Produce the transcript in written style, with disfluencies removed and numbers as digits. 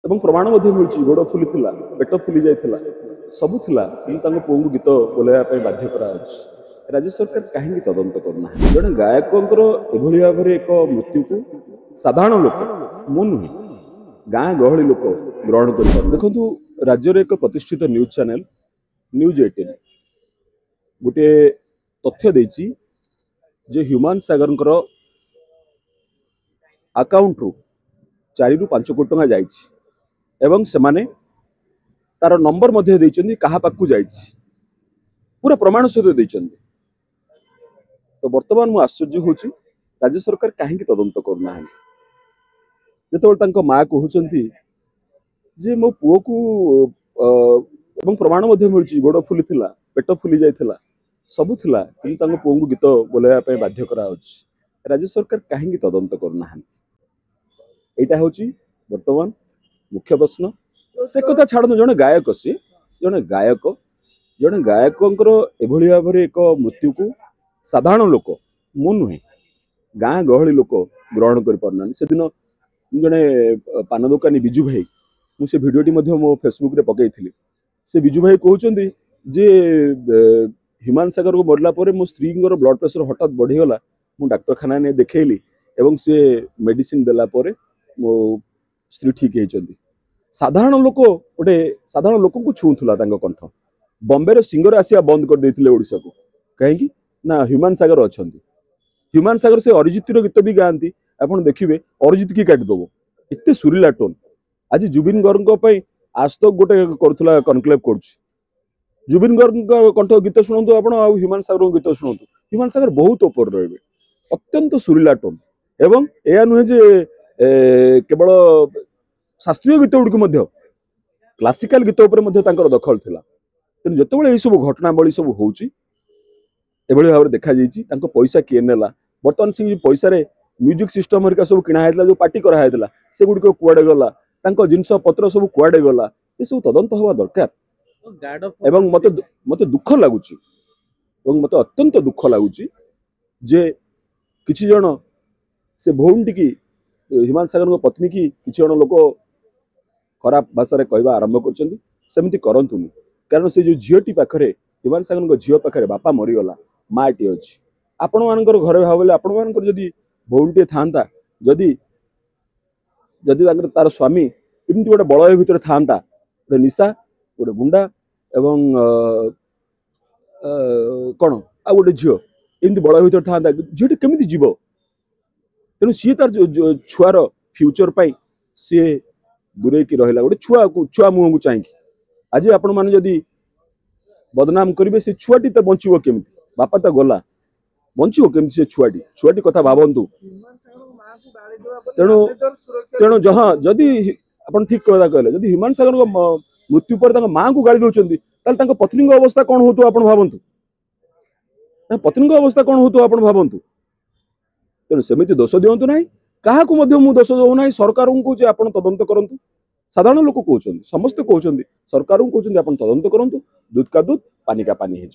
ଏବଂ ପ୍ରମାଣ ମଧ୍ୟ ମିଳୁଛି ଗୋଡ଼ ଫୁଲିଥିଲା ପେଟ ଫୁଲି ଯାଇଥିଲା ସବୁ ଥିଲା କିନ୍ତୁ ତାଙ୍କ ପୁଅଙ୍କୁ ଗୀତ ବୋଲାଇବା ପାଇଁ ବାଧ୍ୟ କରାଯାଉଛି। ରାଜ୍ୟ ସରକାର କାହିଁକି ତଦନ୍ତ କରୁନାହାନ୍ତି? ଜଣେ ଗାୟକଙ୍କର ଏଭଳି ଭାବରେ ଏକ ମୃତ୍ୟୁକୁ ସାଧାରଣ ଲୋକ ମୁଁ ନୁହେଁ ଗାଁ ଗହଳି ଲୋକ ଗ୍ରହଣ କରିପାରୁ। ଦେଖନ୍ତୁ ରାଜ୍ୟରେ ଏକ ପ୍ରତିଷ୍ଠିତ ନ୍ୟୁଜ୍ ଚ୍ୟାନେଲ ନ୍ୟୁଜ୍18 गोटे तथ्य देछि जे ह्यूमान सागर अकाउंट रु 4 रु 5 कोटी टका जाइछि एवं सेमाने तार नंबर मध्ये देइछन्ती कहा पाकु जाइछि पूरा प्रमाण सहित देइछन्ती। तो वर्तमान मु आश्चर्य होछि राज्य सरकार काहेकि तदंत करना है। जेतेबेले तांको मां कहउछन्ती जे मो पुओ को एवं प्रमाण मध्ये मिलुछि गोड़ फुलिथिला पेट फुली जाइथिला सबु थिला किंतु तांको पुओ को गीत बोलाया ପାଇଁ बाध्य कराउछि। राज्य सरकार काहेकि तदंत करना है एटा होछि वर्तमान मुख्य प्रश्न। से कथा छाड़ो जने गायक से जने गायकंकर एभली भाबरे एक मृत्यु को साधारण लोक मु नुहे गाँ गहली लोक ग्रहण कर पारना। से दिन जने पान दुकानी बिजू भाई मुझे भिडियोटी मो फेसबुक रे पकईथि। से बिजू भाई कहउछन्ती जे ह्यूमान सागर को मरला परे मो स्त्री ब्लड प्रेशर हठात बढ़ीगला मु डाक्तरखाना ने देखैली एवं से मेडिसिन देला परे मो स्त्री ठीक होइछन्ती। साधारण लोक गोटे साधारण लोक को छुला कंठ बॉम्बे रो सिंगर आसिया बंद कर देथिले ओडिसा को कहीं ना ह्यूमान सागर अछन्ती। ह्यूमान सागर से अरिजित रो गीत भी गांती आपण देखिबे अरिजित की काट दबो एते सुरीला टोन। आज जुबिन गर्ग आज तक गोटे करुला कनक्लेव कर जुबिन गर्ग कंठ गीत शुणु आप ह्यूमान सागर गीत शुणु ह्यूमान सागर बहुत ऊपर रही अत्यंत सुरीला टोन एवं यह नुहे जे केवल शास्त्रीय गीत गुड़िक क्लासिकल गीत दखल थिला। तेणु जिते सब घटनावली सब होची एभली भाव देखा पैसा किए नेला बर्तमान से पैसा रे म्यूजिक सिस्टम हरिका सब किणा है जो पार्टी कराइला से गुड़िक कुआडे गला जिनस पत्र सब कुआडे गला ये सब तदंत हवा दरकार। एवं मते दुख लगुच मत अत्यंत दुख लगुच जे किछि जन से भौंटी की ह्यूमान सागर पत्नी की किछि जन लोक खराब भाषा कहवा आरंभ करमती करतुनि कारण से जो झीटी पाखे ह्यूमान सागर झील पाखे बापा मरीगला माटी अच्छी आपण मान घर भाव आपण मान भौंटे था जदि जदि तार स्वामी एमती गोटे बलय भितर था गोटे निशा गोटे गुंडा एवं कौन आ गोटे झील एमती बलय भितर था झीटी केमी जीव तेणु सी तार छुआर फ्यूचर पाई सी दूरे की रहा गोटे छुआ मुह को चाहिए आज आपण मैंने जदि बदनाम करेंगे से छुआटी तो बचो केमी बापा तो गला बचो केमी से छुआटी कथा भावतु। तेणु तेणु जहाँ जदि आप ठीक कथा कहले जदि ह्यूमान सागर मृत्यु पर माँ को गाड़ी दौरान पत्नी अवस्था कौन हो आप भावतु पत्नी अवस्था कौन हो आप भावतु। तेणु सेमती दोष दिंतु ना क्या दोष दौना सरकार को कहे आप तदंत करूँ साधारण लोक कहते समस्ते कहते सरकार को कहते तदंत करूँ दूध का दूध पानी का पानी हो।